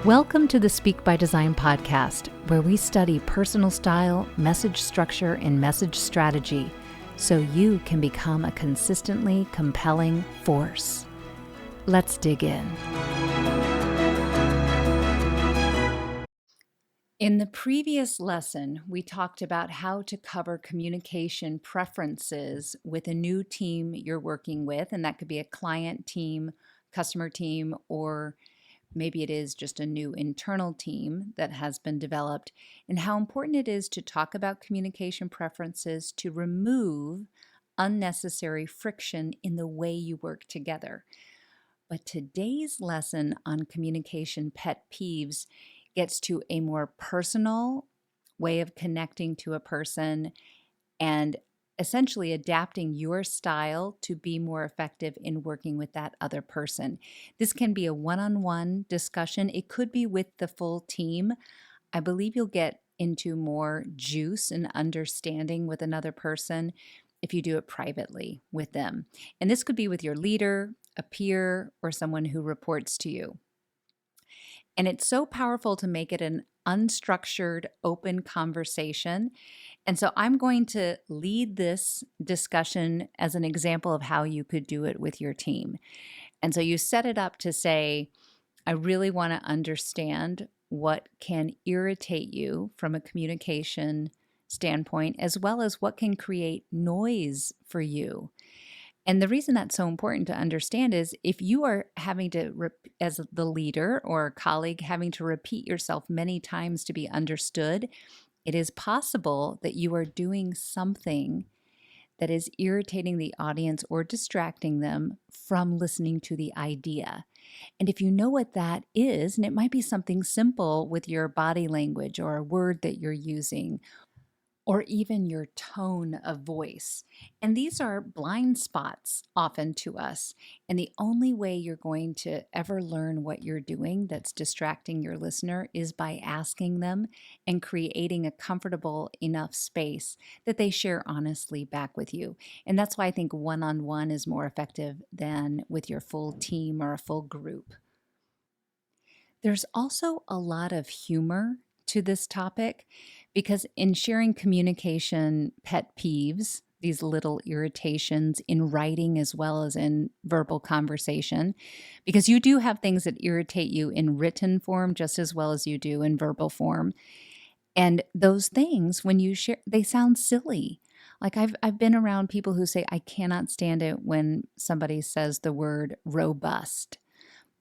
Welcome to the Speak by Design podcast, where we study personal style, message structure, and message strategy so you can become a consistently compelling force. Let's dig in. In the previous lesson, we talked about how to cover communication preferences with a new team you're working with, and that could be a client team, customer team, or maybe it is just a new internal team that has been developed, and how important it is to talk about communication preferences to remove unnecessary friction in the way you work together. But today's lesson on communication pet peeves gets to a more personal way of connecting to a person and essentially adapting your style to be more effective in working with that other person. This can be a one-on-one discussion. It could be with the full team. I believe you'll get into more juice and understanding with another person if you do it privately with them. And this could be with your leader, a peer, or someone who reports to you. And it's so powerful to make it an unstructured, open conversation. And so I'm going to lead this discussion as an example of how you could do it with your team. And so you set it up to say, I really want to understand what can irritate you from a communication standpoint, as well as what can create noise for you. And the reason that's so important to understand is if you are having to, as the leader or a colleague, having to repeat yourself many times to be understood, it is possible that you are doing something that is irritating the audience or distracting them from listening to the idea. And if you know what that is, and it might be something simple with your body language or a word that you're using, or even your tone of voice. And these are blind spots often to us. And the only way you're going to ever learn what you're doing that's distracting your listener is by asking them and creating a comfortable enough space that they share honestly back with you. And that's why I think one-on-one is more effective than with your full team or a full group. There's also a lot of humor to this topic because in sharing communication pet peeves, these little irritations in writing as well as in verbal conversation, because you do have things that irritate you in written form just as well as you do in verbal form. And those things, when you share, they sound silly. Like I've been around people who say, I cannot stand it when somebody says the word robust.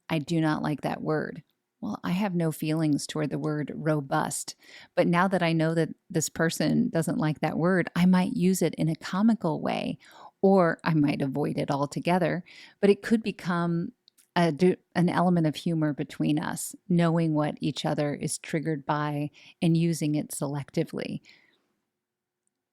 I do not like that word. Well, I have no feelings toward the word robust, but now that I know that this person doesn't like that word, I might use it in a comical way, or I might avoid it altogether, but it could become an element of humor between us, knowing what each other is triggered by and using it selectively.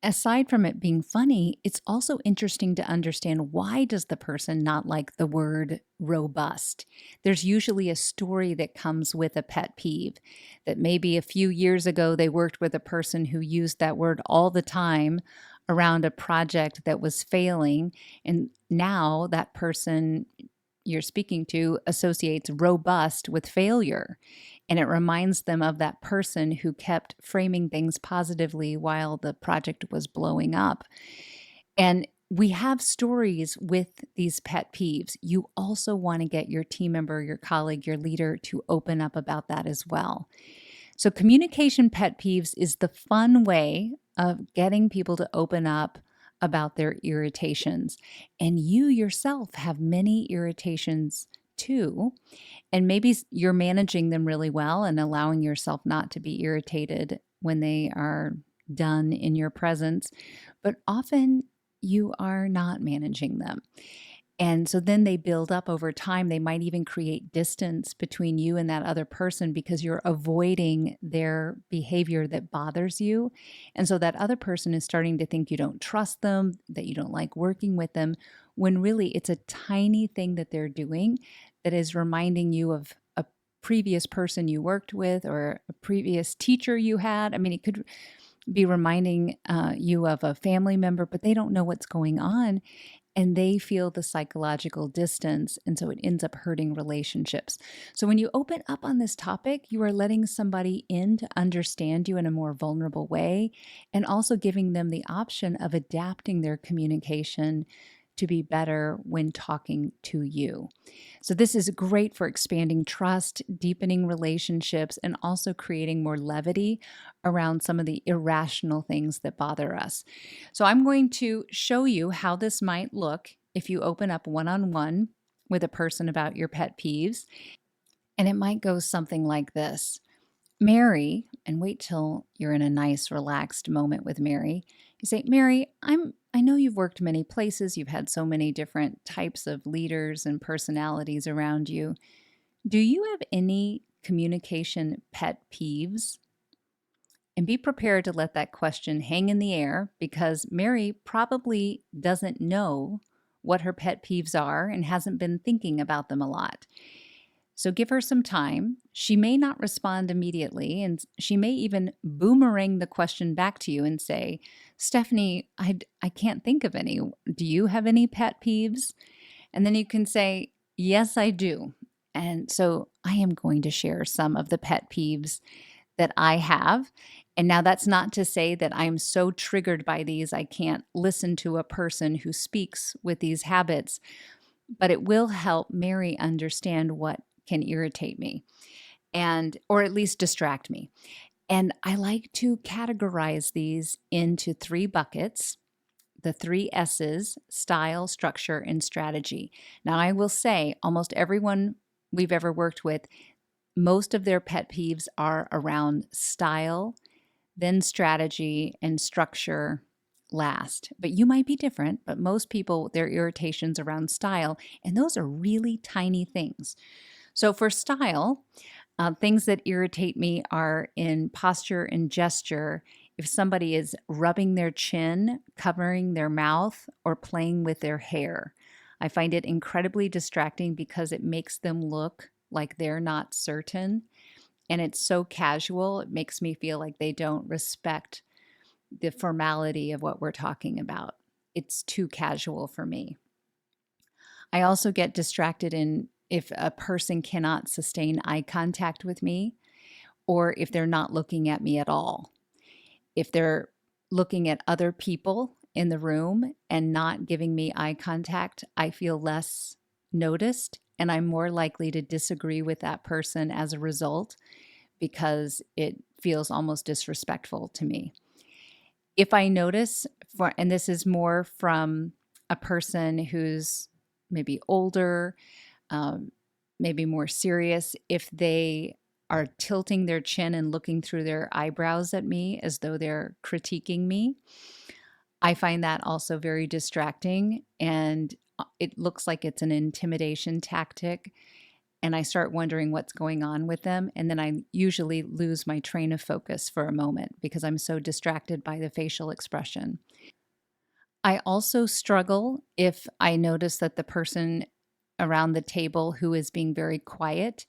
Aside from it being funny, it's also interesting to understand why does the person not like the word robust? There's usually a story that comes with a pet peeve that maybe a few years ago they worked with a person who used that word all the time around a project that was failing, and now that person you're speaking to associates robust with failure. And it reminds them of that person who kept framing things positively while the project was blowing up. And we have stories with these pet peeves. You also want to get your team member, your colleague, your leader to open up about that as well. So communication pet peeves is the fun way of getting people to open up about their irritations. And you yourself have many irritations too. And maybe you're managing them really well and allowing yourself not to be irritated when they are done in your presence. But often you are not managing them. And so then they build up over time. They might even create distance between you and that other person because you're avoiding their behavior that bothers you. And so that other person is starting to think you don't trust them, that you don't like working with them, when really it's a tiny thing that they're doing that is reminding you of a previous person you worked with or a previous teacher you had. I mean, it could be reminding you of a family member, but they don't know what's going on. and they feel the psychological distance. And so it ends up hurting relationships. So when you open up on this topic, you are letting somebody in to understand you in a more vulnerable way and also giving them the option of adapting their communication to be better when talking to you. So, this is great for expanding trust, deepening relationships, and also creating more levity around some of the irrational things that bother us. So, I'm going to show you how this might look if you open up one on one with a person about your pet peeves. And it might go something like this. Mary, and wait till you're in a nice, relaxed moment with Mary. You say, Mary, I know you've worked many places, you've had so many different types of leaders and personalities around you. Do you have any communication pet peeves? And be prepared to let that question hang in the air because Mary probably doesn't know what her pet peeves are and hasn't been thinking about them a lot. So give her some time. She may not respond immediately, and she may even boomerang the question back to you and say, Stephanie, I can't think of any. Do you have any pet peeves? And then you can say, yes, I do. And so I am going to share some of the pet peeves that I have. And now that's not to say that I'm so triggered by these, I can't listen to a person who speaks with these habits, but it will help Mary understand what can irritate me and or at least distract me. And I like to categorize these into 3 buckets, the 3 S's: style, structure, and strategy. Now, I will say almost everyone we've ever worked with, most of their pet peeves are around style, then strategy, and structure last. But you might be different, but most people, their irritations around style, and those are really tiny things. So for style, things that irritate me are in posture and gesture. If somebody is rubbing their chin, covering their mouth, or playing with their hair, I find it incredibly distracting because it makes them look like they're not certain. And it's so casual, it makes me feel like they don't respect the formality of what we're talking about. It's too casual for me. I also get distracted in if a person cannot sustain eye contact with me or if they're not looking at me at all. If they're looking at other people in the room and not giving me eye contact, I feel less noticed and I'm more likely to disagree with that person as a result because it feels almost disrespectful to me. If I notice, and this is more from a person who's maybe older, um, maybe more serious, if they are tilting their chin and looking through their eyebrows at me as though they're critiquing me, I find that also very distracting. And it looks like it's an intimidation tactic. And I start wondering what's going on with them. And then I usually lose my train of focus for a moment because I'm so distracted by the facial expression. I also struggle if I notice that the person around the table who is being very quiet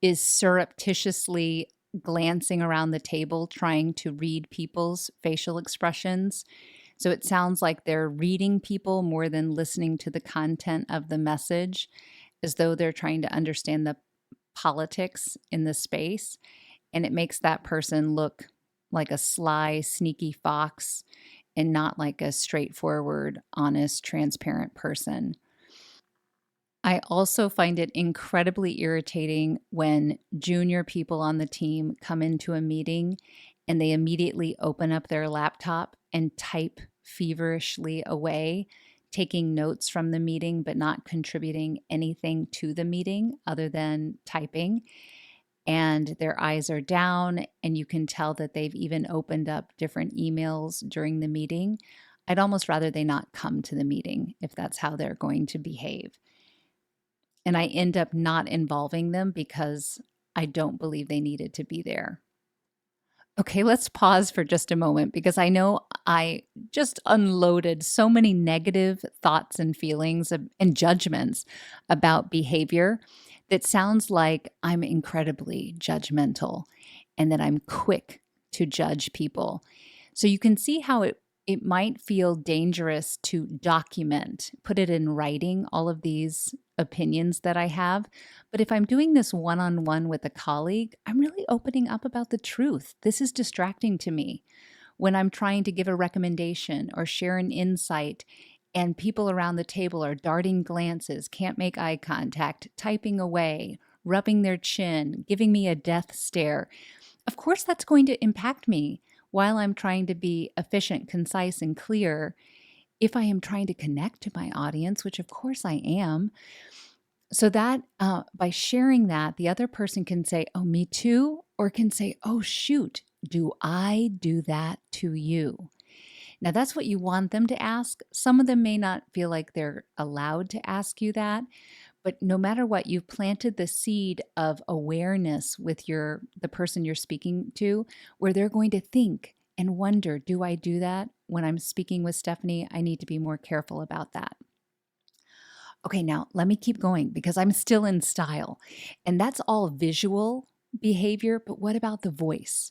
is surreptitiously glancing around the table trying to read people's facial expressions. So it sounds like they're reading people more than listening to the content of the message, as though they're trying to understand the politics in the space. And it makes that person look like a sly, sneaky fox and not like a straightforward, honest, transparent person. I also find it incredibly irritating when junior people on the team come into a meeting and they immediately open up their laptop and type feverishly away, taking notes from the meeting but not contributing anything to the meeting other than typing. And their eyes are down, and you can tell that they've even opened up different emails during the meeting. I'd almost rather they not come to the meeting if that's how they're going to behave. And I end up not involving them because I don't believe they needed to be there. Okay, let's pause for just a moment because I know I just unloaded so many negative thoughts and feelings and judgments about behavior that sounds like I'm incredibly judgmental and that I'm quick to judge people. So you can see how it might feel dangerous to document, put it in writing, all of these opinions that I have. But if I'm doing this one on one with a colleague, I'm really opening up about the truth. This is distracting to me. When I'm trying to give a recommendation or share an insight, and people around the table are darting glances, can't make eye contact, typing away, rubbing their chin, giving me a death stare, of course that's going to impact me while I'm trying to be efficient, concise, and clear. If I am trying to connect to my audience, which of course I am, so that by sharing that, the other person can say, oh, me too, or can say, oh, shoot, do I do that to you? Now, that's what you want them to ask. Some of them may not feel like they're allowed to ask you that, but no matter what, you've planted the seed of awareness with the person you're speaking to, where they're going to think and wonder, do I do that? When I'm speaking with Stephanie, I need to be more careful about that. Okay, now let me keep going because I'm still in style. And that's all visual behavior, but what about the voice?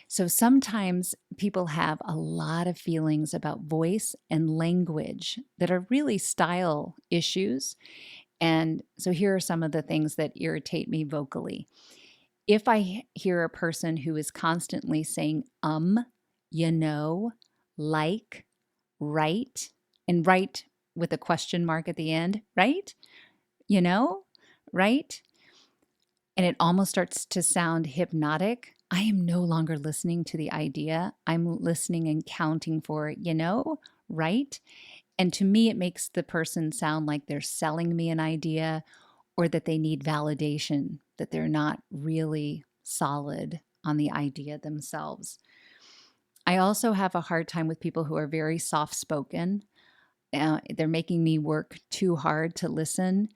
So sometimes people have a lot of feelings about voice and language that are really style issues. And so here are some of the things that irritate me vocally. If I hear a person who is constantly saying, you know, like, right, and right with a question mark at the end, right? You know, right? And it almost starts to sound hypnotic. I am no longer listening to the idea. I'm listening and counting for, right? And to me, it makes the person sound like they're selling me an idea or that they need validation, that they're not really solid on the idea themselves. I also have a hard time with people who are very soft spoken. They're making me work too hard to listen.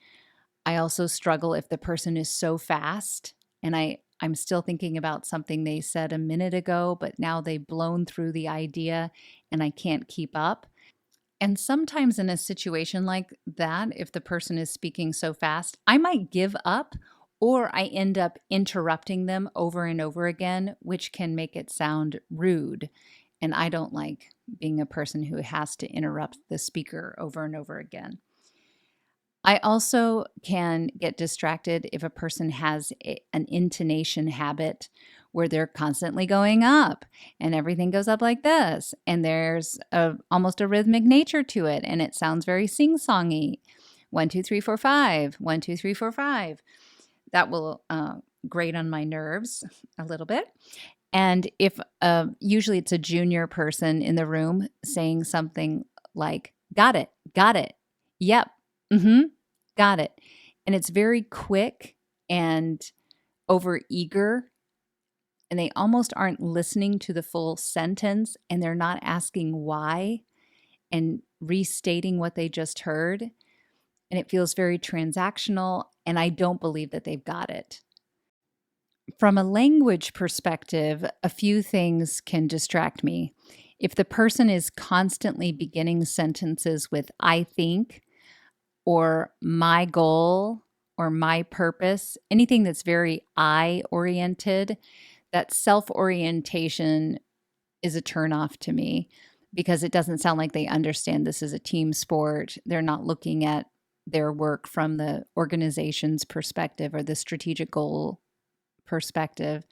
I also struggle if the person is so fast and I'm still thinking about something they said a minute ago, but now they've blown through the idea and I can't keep up. And sometimes in a situation like that, if the person is speaking so fast, I might give up or I end up interrupting them over and over again, which can make it sound rude. And I don't like being a person who has to interrupt the speaker over and over again. I also can get distracted if a person has an intonation habit where they're constantly going up and everything goes up like this. And there's almost a rhythmic nature to it. And it sounds very sing-songy. 1, 2, 3, 4, 5. 1, 2, 3, 4, 5. That will grate on my nerves a little bit. And if usually it's a junior person in the room saying something like, got it, yep, got it. And it's very quick and over eager. And they almost aren't listening to the full sentence and they're not asking why and restating what they just heard. And it feels very transactional. And I don't believe that they've got it. From a language perspective, a few things can distract me. If the person is constantly beginning sentences with I think, or my goal, or my purpose, anything that's very I oriented, that self orientation is a turnoff to me because it doesn't sound like they understand this is a team sport. They're not looking at their work from the organization's perspective or the strategic goal perspective.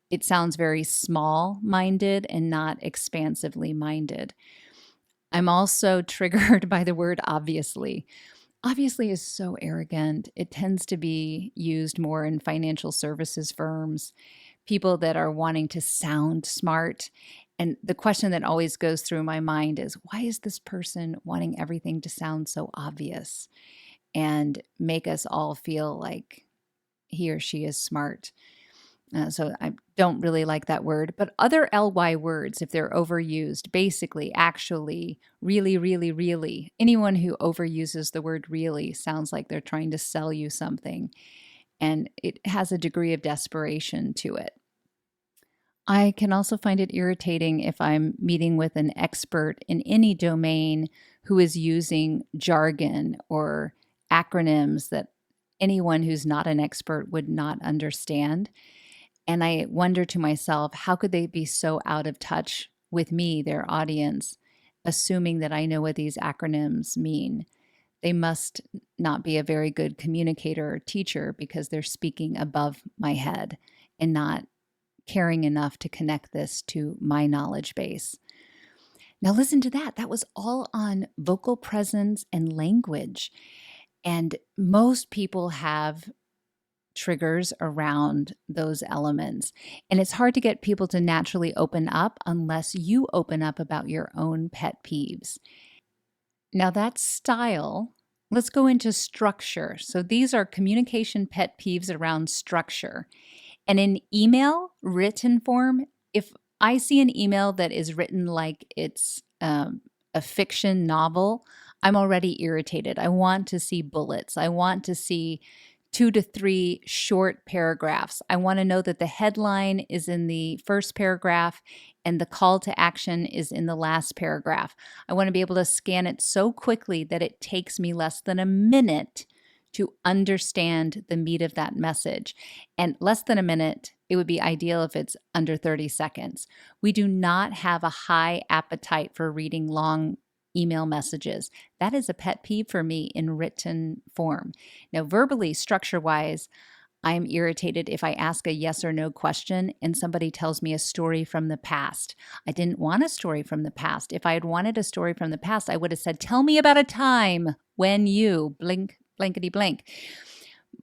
It sounds very small minded and not expansively minded. I'm also triggered by the word obviously. Obviously is so arrogant. It tends to be used more in financial services firms, people that are wanting to sound smart. And the question that always goes through my mind is, why is this person wanting everything to sound so obvious and make us all feel like he or she is smart? So I don't really like that word, but other ly words, if they're overused, basically, actually, really, really, really, anyone who overuses the word really sounds like they're trying to sell you something, and it has a degree of desperation to it. I can also find it irritating if I'm meeting with an expert in any domain who is using jargon or acronyms that anyone who's not an expert would not understand. And I wonder to myself, how could they be so out of touch with me, their audience, assuming that I know what these acronyms mean. They must not be a very good communicator or teacher because they're speaking above my head and not caring enough to connect this to my knowledge base. Now, listen to that. That was all on vocal presence and language. And most people have triggers around those elements. And it's hard to get people to naturally open up unless you open up about your own pet peeves. Now, that's style. Let's go into structure. So, these are communication pet peeves around structure. And in email, written form, if I see an email that is written like it's a fiction novel, I'm already irritated. I want to see bullets. I want to see 2 to 3 short paragraphs. I want to know that the headline is in the first paragraph and the call to action is in the last paragraph. I want to be able to scan it so quickly that it takes me less than a minute to understand the meat of that message. And less than a minute, it would be ideal if it's under 30 seconds. We do not have a high appetite for reading long email messages. That is a pet peeve for me in written form. Now, verbally, structure-wise, I'm irritated if I ask a yes or no question and somebody tells me a story from the past. I didn't want a story from the past. If I had wanted a story from the past, I would have said, tell me about a time when you blink, blankety blank.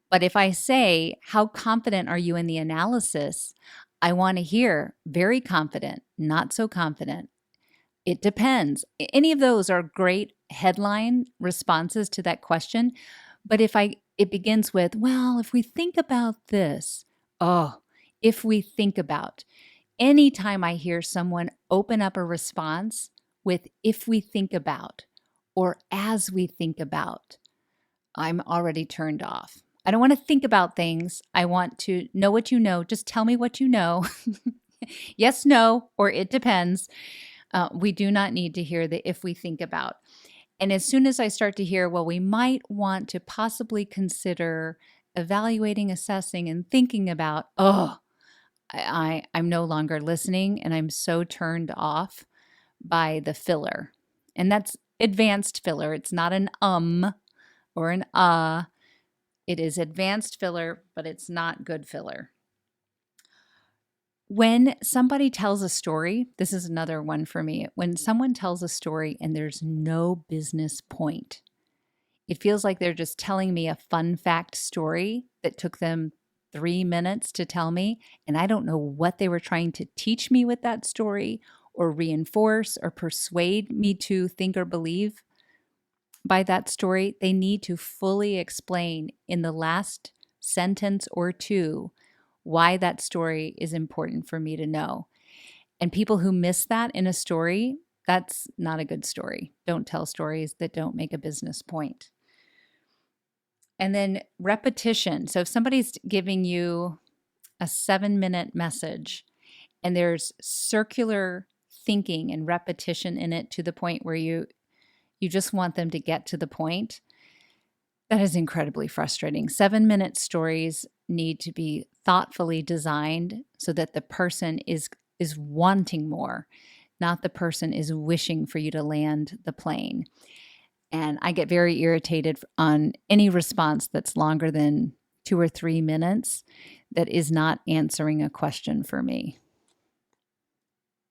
But if I say, how confident are you in the analysis? I want to hear very confident, not so confident. It depends. Any of those are great headline responses to that question. But if it begins with, well, if we think about this, if we think about, anytime I hear someone open up a response with if we think about or as we think about, I'm already turned off. I don't want to think about things. I want to know what you know. Just tell me what you know. Yes, no, or it depends. We do not need to hear the if we think about. And as soon as I start to hear, well, we might want to possibly consider evaluating, assessing, and thinking about, I'm no longer listening and I'm so turned off by the filler. And that's advanced filler. It's not an or an It is advanced filler, but it's not good filler. When somebody tells a story, this is another one for me. When someone tells a story and there's no business point, it feels like they're just telling me a fun fact story that took them 3 minutes to tell me, and I don't know what they were trying to teach me with that story or reinforce or persuade me to think or believe by that story. They need to fully explain in the last sentence or two why that story is important for me to know. And people who miss that in a story, that's not a good story. Don't tell stories that don't make a business point. And then repetition. So if somebody's giving you a 7-minute message and there's circular thinking and repetition in it to the point where you just want them to get to the point, that is incredibly frustrating. 7-minute stories need to be thoughtfully designed so that the person is wanting more, not the person is wishing for you to land the plane. And I get very irritated on any response that's longer than 2 or 3 minutes that is not answering a question for me.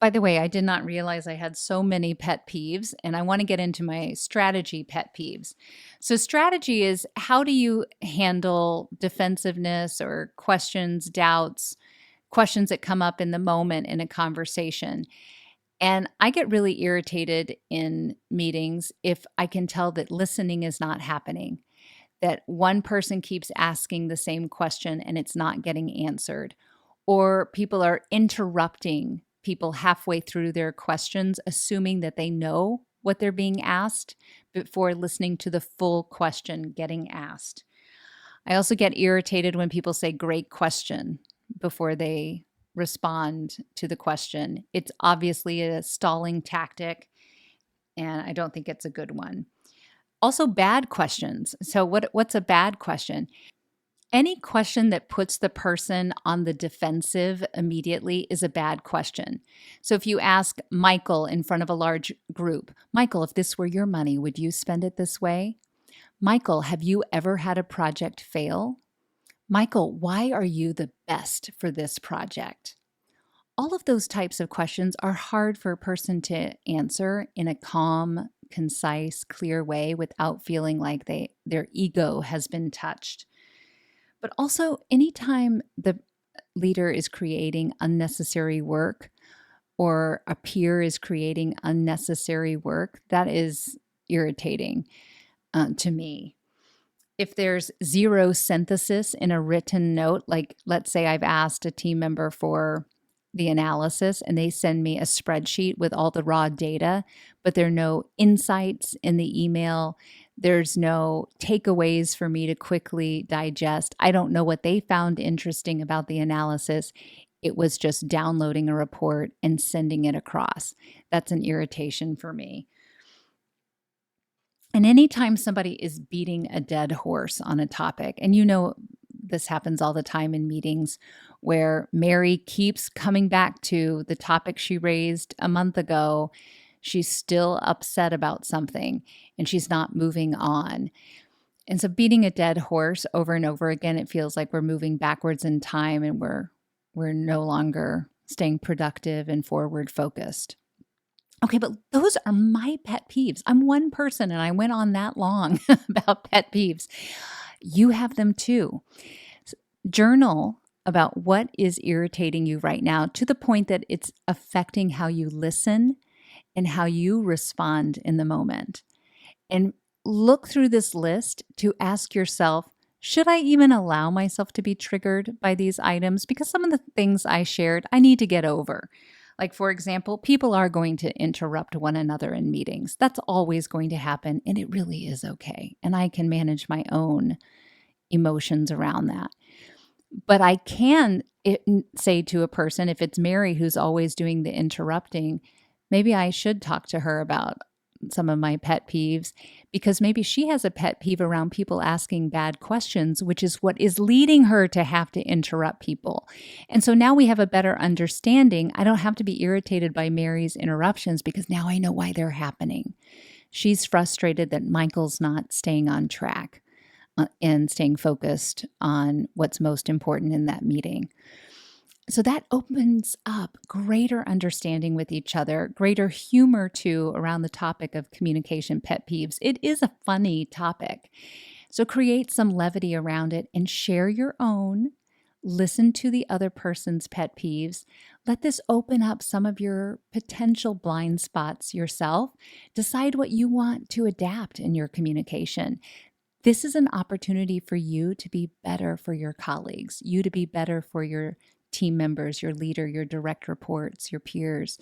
By the way, I did not realize I had so many pet peeves, and I want to get into my strategy pet peeves. So, strategy is, how do you handle defensiveness or questions, doubts, questions that come up in the moment in a conversation. And I get really irritated in meetings if I can tell that listening is not happening, that one person keeps asking the same question and it's not getting answered, or people are interrupting people halfway through their questions, assuming that they know what they're being asked before listening to the full question getting asked. I also get irritated when people say great question before they respond to the question. It's obviously a stalling tactic, and I don't think it's a good one. Also, bad questions. So what's a bad question? Any question that puts the person on the defensive immediately is a bad question. So if you ask Michael in front of a large group, Michael, if this were your money, would you spend it this way? Michael, have you ever had a project fail? Michael, why are you the best for this project? All of those types of questions are hard for a person to answer in a calm, concise, clear way without feeling like their ego has been touched. But also, anytime the leader is creating unnecessary work or a peer is creating unnecessary work, that is irritating to me. If there's zero synthesis in a written note, like let's say I've asked a team member for the analysis and they send me a spreadsheet with all the raw data, but there are no insights in the email. There's no takeaways for me to quickly digest. I don't know what they found interesting about the analysis. It was just downloading a report and sending it across. That's an irritation for me. And anytime somebody is beating a dead horse on a topic, and you know this happens all the time in meetings where Mary keeps coming back to the topic she raised a month ago. She's still upset about something and she's not moving on. And so beating a dead horse over and over again, it feels like we're moving backwards in time and we're no longer staying productive and forward focused. Okay, but those are my pet peeves. I'm one person and I went on that long about pet peeves. You have them too. Journal about what is irritating you right now to the point that it's affecting how you listen and how you respond in the moment. And look through this list to ask yourself, should I even allow myself to be triggered by these items? Because some of the things I shared, I need to get over. Like, for example, people are going to interrupt one another in meetings. That's always going to happen, and it really is okay. And I can manage my own emotions around that. But I can say to a person, if it's Mary who's always doing the interrupting, maybe I should talk to her about some of my pet peeves, because maybe she has a pet peeve around people asking bad questions, which is what is leading her to have to interrupt people. And so now we have a better understanding. I don't have to be irritated by Mary's interruptions because now I know why they're happening. She's frustrated that Michael's not staying on track and staying focused on what's most important in that meeting. So that opens up greater understanding with each other, greater humor too around the topic of communication pet peeves. It is a funny topic. So create some levity around it and share your own. Listen to the other person's pet peeves. Let this open up some of your potential blind spots yourself. Decide what you want to adapt in your communication. This is an opportunity for you to be better for your colleagues, you to be better for your team members, your leader, your direct reports, your peers.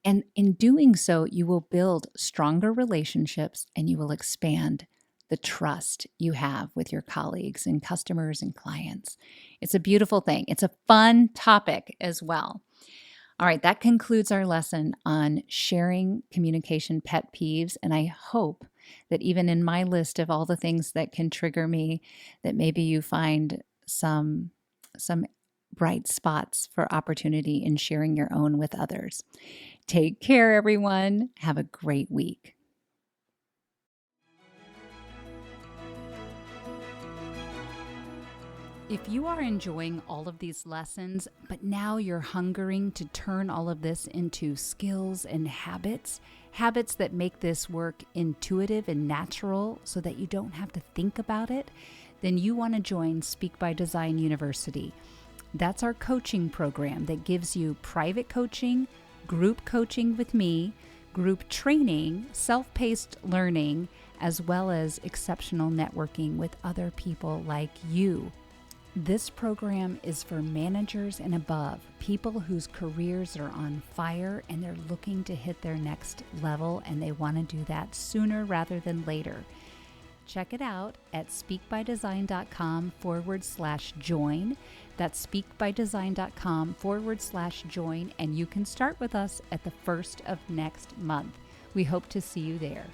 And in doing so, you will build stronger relationships and you will expand the trust you have with your colleagues and customers and clients. It's a beautiful thing. It's a fun topic as well. All right, that concludes our lesson on sharing communication pet peeves. And I hope that even in my list of all the things that can trigger me, that maybe you find some bright spots for opportunity in sharing your own with others. Take care, everyone. Have a great week. If you are enjoying all of these lessons, but now you're hungering to turn all of this into skills and habits that make this work intuitive and natural so that you don't have to think about it, then you want to join Speak by Design University. That's our coaching program that gives you private coaching, group coaching with me, group training, self-paced learning, as well as exceptional networking with other people like you. This program is for managers and above, people whose careers are on fire and they're looking to hit their next level and they want to do that sooner rather than later. Check it out at speakbydesign.com/join. That's speakbydesign.com/join, and you can start with us at the 1st of next month. We hope to see you there.